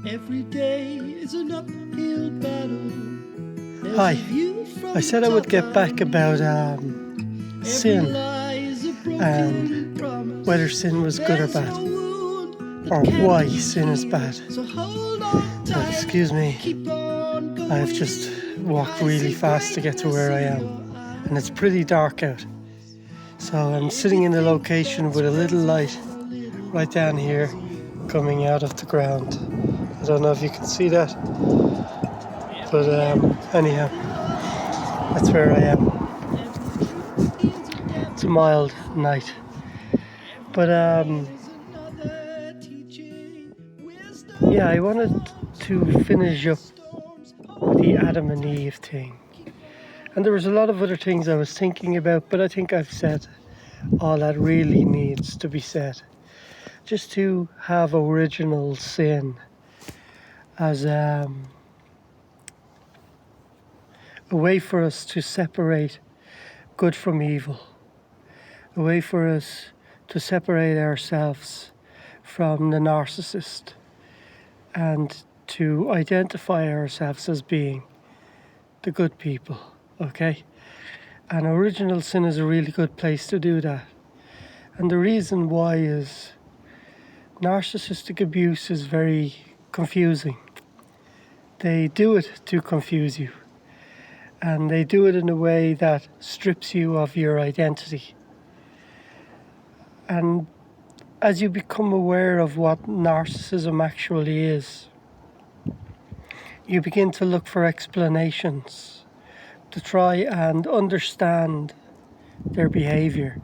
Every day is an uphill battle. Hi, I said I would get back about sin and whether sin was good or bad, or why sin is bad. So excuse me, I've just walked really fast to get to where I am, and it's pretty dark out. So I'm sitting in a location with a little light right down here coming out of the ground. I don't know if you can see that, but anyhow, that's where I am. It's a mild night, but yeah, I wanted to finish up with the Adam and Eve thing, and there was a lot of other things I was thinking about, but I think I've said all that really needs to be said. Just to have original sin as a way for us to separate good from evil, a way for us to separate ourselves from the narcissist and to identify ourselves as being the good people, okay? And original sin is a really good place to do that. And the reason why is narcissistic abuse is very confusing. They do it to confuse you. And they do it in a way that strips you of your identity. And as you become aware of what narcissism actually is, you begin to look for explanations to try and understand their behaviour.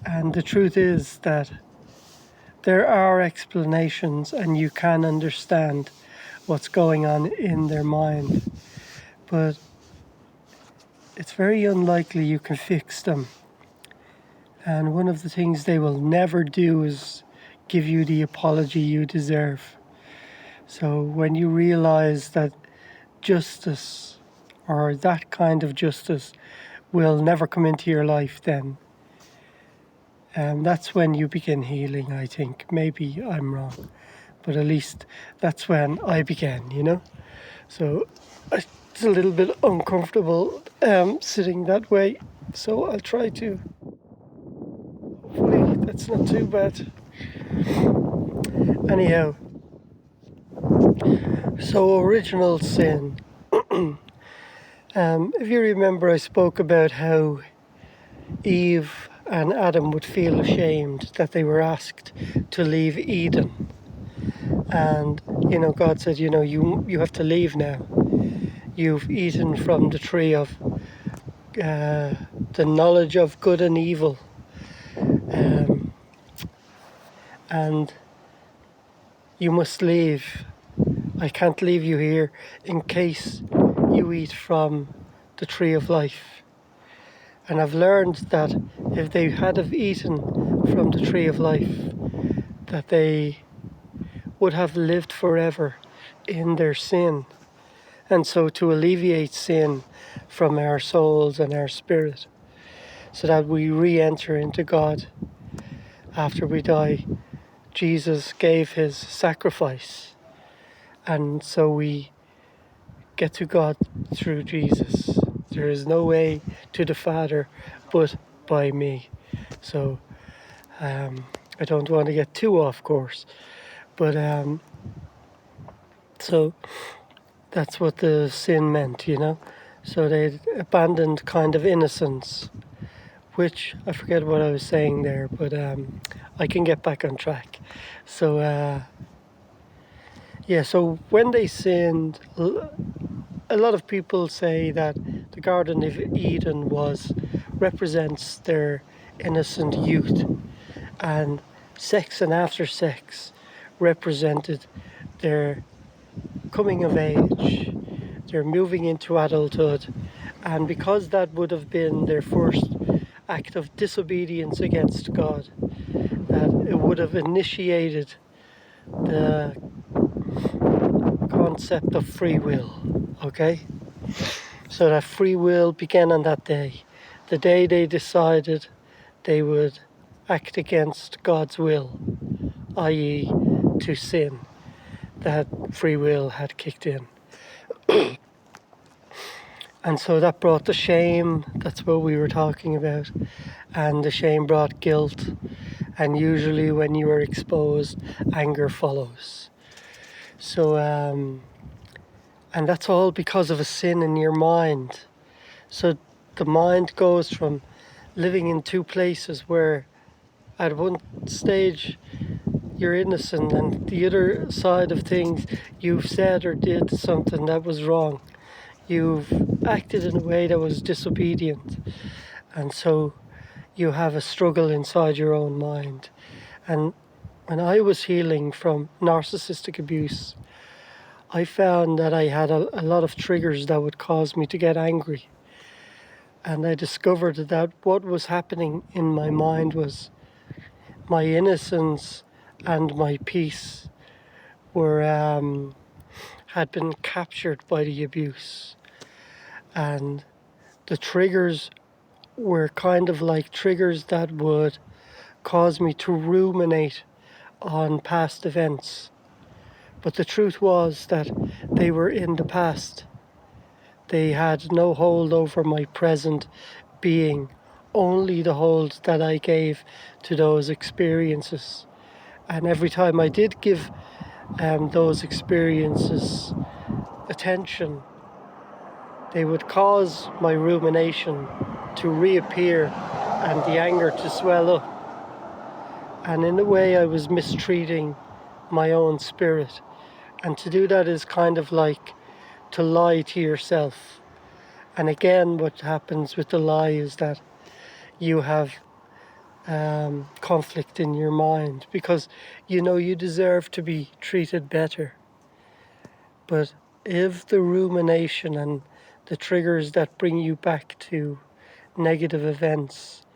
And the truth is that there are explanations and you can understand what's going on in their mind, but it's very unlikely you can fix them. And one of the things they will never do is give you the apology you deserve. So when you realize that justice, or that kind of justice, will never come into your life, then that's when you begin healing, I think. Maybe I'm wrong, but at least that's when I began, you know? So it's a little bit uncomfortable sitting that way, so I'll try to. Hopefully that's not too bad. Anyhow, so original sin. If you remember, I spoke about how Eve and Adam would feel ashamed that they were asked to leave Eden. And, God said, you have to leave now. You've eaten from the tree of the knowledge of good and evil. And you must leave. I can't leave you here in case you eat from the tree of life. And I've learned that if they had have eaten from the tree of life, that they would have lived forever in their sin. And so to alleviate sin from our souls and our spirit, so that we re-enter into God after we die, Jesus gave his sacrifice. And so we get to God through Jesus. There is no way to the Father but by me. So I don't want to get too off course, but so that's what the sin meant, So they abandoned kind of innocence, which I forget what I was saying there, but I can get back on track. So so when they sinned, a lot of people say that the Garden of Eden represents their innocent youth, and sex and after sex represented their coming of age, their moving into adulthood, and because that would have been their first act of disobedience against God, that it would have initiated the concept of free will, okay? So that free will began on that day, the day they decided they would act against God's will, i.e. to sin. that free will had kicked in. And so that brought the shame, that's what we were talking about. And the shame brought guilt. And usually when you are exposed, anger follows. So, and that's all because of a sin in your mind. So the mind goes from living in two places where at one stage you're innocent, and the other side of things, you've said or did something that was wrong. You've acted in a way that was disobedient. And so you have a struggle inside your own mind. And when I was healing from narcissistic abuse, I found that I had a lot of triggers that would cause me to get angry. And I discovered that what was happening in my mind was my innocence and my peace were had been captured by the abuse. And the triggers were kind of like triggers that would cause me to ruminate on past events. But the truth was that they were in the past. They had no hold over my present being, only the hold that I gave to those experiences. And every time I did give those experiences attention, they would cause my rumination to reappear and the anger to swell up. And in a way I was mistreating my own spirit. And to do that is kind of like to lie to yourself. And again, what happens with the lie is that you have conflict in your mind because you know you deserve to be treated better. But if the rumination and the triggers that bring you back to negative events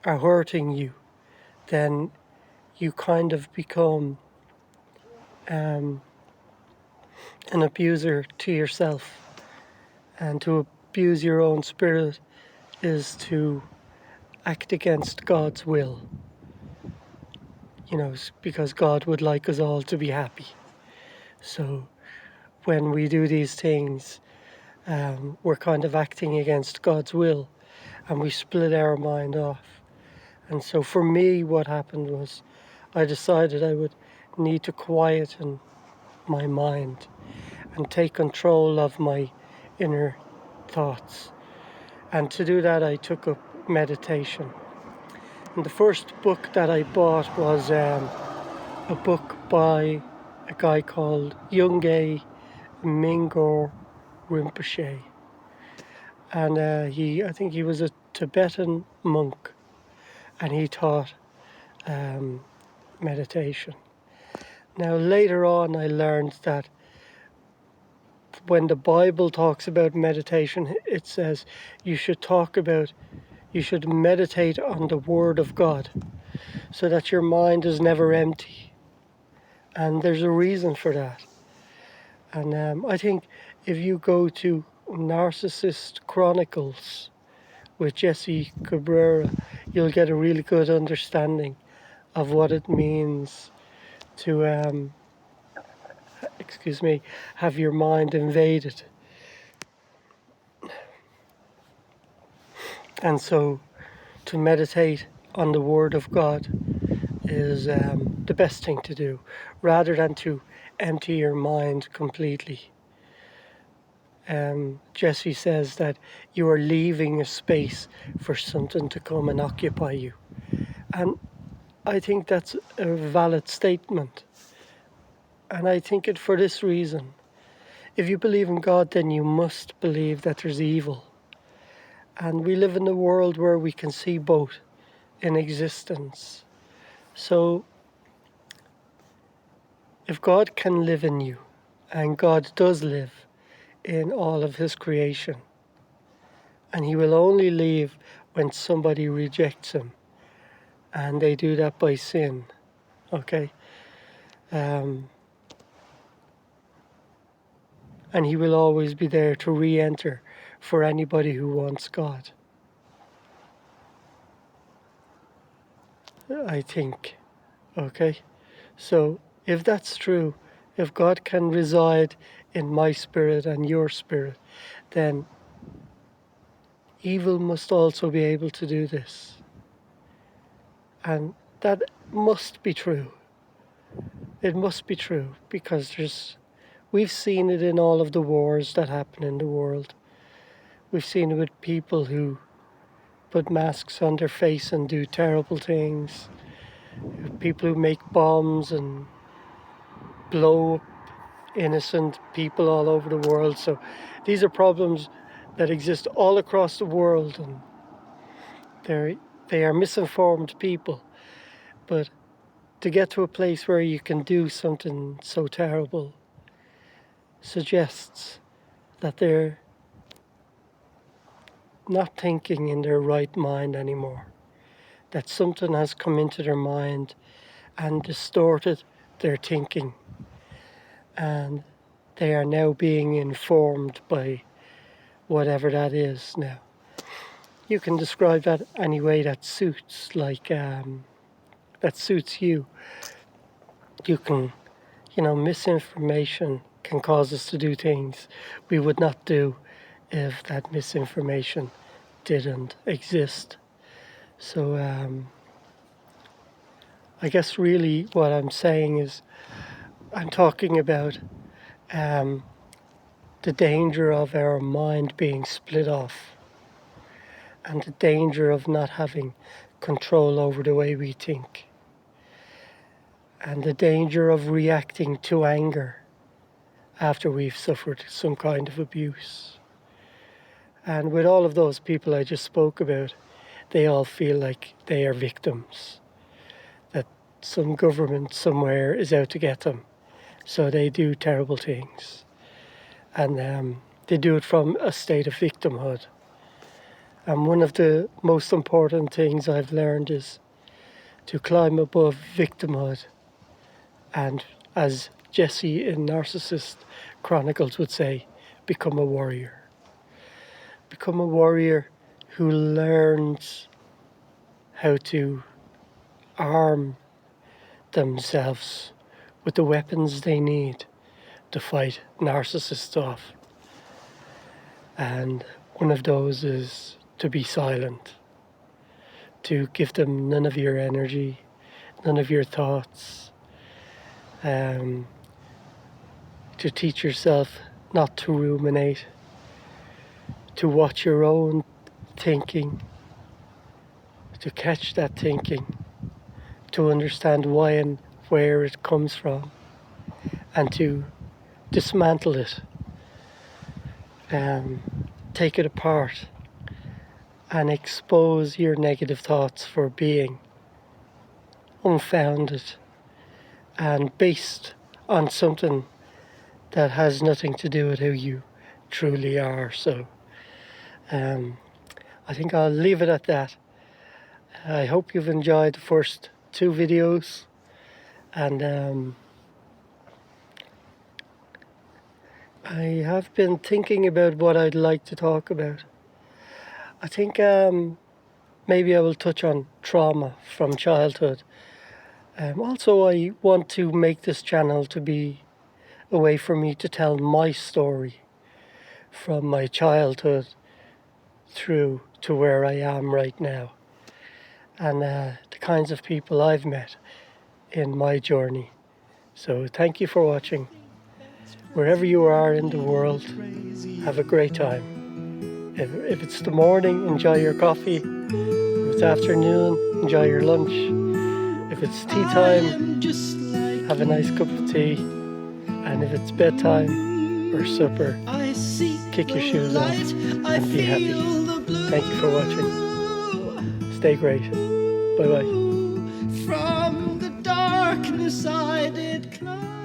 are hurting you, then you kind of become an abuser to yourself. And to abuse your own spirit is to act against God's will. You know, because God would like us all to be happy. So when we do these things, we're kind of acting against God's will, and we split our mind off. And so for me, what happened was I decided I would need to quieten my mind and take control of my inner thoughts. And to do that, I took up meditation. And the first book that I bought was a book by a guy called Yungay Mingyur Rinpoche. And I think he was a Tibetan monk, and he taught meditation. Now later on I learned that when the Bible talks about meditation, it says you should meditate on the Word of God so that your mind is never empty. And there's a reason for that. And I think if you go to Narcissist Chronicles with Jesse Cabrera, you'll get a really good understanding of what it means to have your mind invaded. And so to meditate on the Word of God is the best thing to do, rather than to empty your mind completely. Jesse says that you are leaving a space for something to come and occupy you. And I think that's a valid statement. And I think it for this reason. If you believe in God, then you must believe that there's evil. And we live in a world where we can see both in existence. So if God can live in you, and God does live in all of his creation, and he will only leave when somebody rejects him, and they do that by sin, okay? And he will always be there to re-enter for anybody who wants God. I think, okay? So if that's true, if God can reside in my spirit and your spirit, then evil must also be able to do this. And that must be true. It must be true, because we've seen it in all of the wars that happen in the world. We've seen it with people who put masks on their face and do terrible things. People who make bombs and blow up innocent people all over the world. So these are problems that exist all across the world, and they are misinformed people. But to get to a place where you can do something so terrible suggests that they're not thinking in their right mind anymore. That something has come into their mind and distorted their thinking. And they are now being informed by whatever that is now. You can describe that any way that suits, that suits you. You can, misinformation can cause us to do things we would not do if that misinformation didn't exist. So I guess really what I'm saying is I'm talking about the danger of our mind being split off, and the danger of not having control over the way we think, and the danger of reacting to anger after we've suffered some kind of abuse. And with all of those people I just spoke about, they all feel like they are victims, that some government somewhere is out to get them. So they do terrible things. And they do it from a state of victimhood. And one of the most important things I've learned is to climb above victimhood. And as Jesse in Narcissist Chronicles would say, become a warrior. Become a warrior who learns how to arm themselves with the weapons they need to fight narcissists off. And one of those is to be silent, to give them none of your energy, none of your thoughts, to teach yourself not to ruminate, to watch your own thinking, to catch that thinking, to understand why and where it comes from, and to dismantle it, take it apart, and expose your negative thoughts for being unfounded and based on something that has nothing to do with who you truly are. So I think I'll leave it at that. I hope you've enjoyed the first 2 videos, and I have been thinking about what I'd like to talk about. I think maybe I will touch on trauma from childhood. Also, I want to make this channel to be a way for me to tell my story from my childhood through to where I am right now, and the kinds of people I've met in my journey. So thank you for watching. Wherever you are in the world, have a great time. If it's the morning, enjoy your coffee. If it's afternoon, enjoy your lunch. If it's tea time, have a nice cup of tea. And if it's bedtime or supper, kick your shoes off and be happy. Thank you for watching. Stay great. Bye-bye. From the darkness I did climb.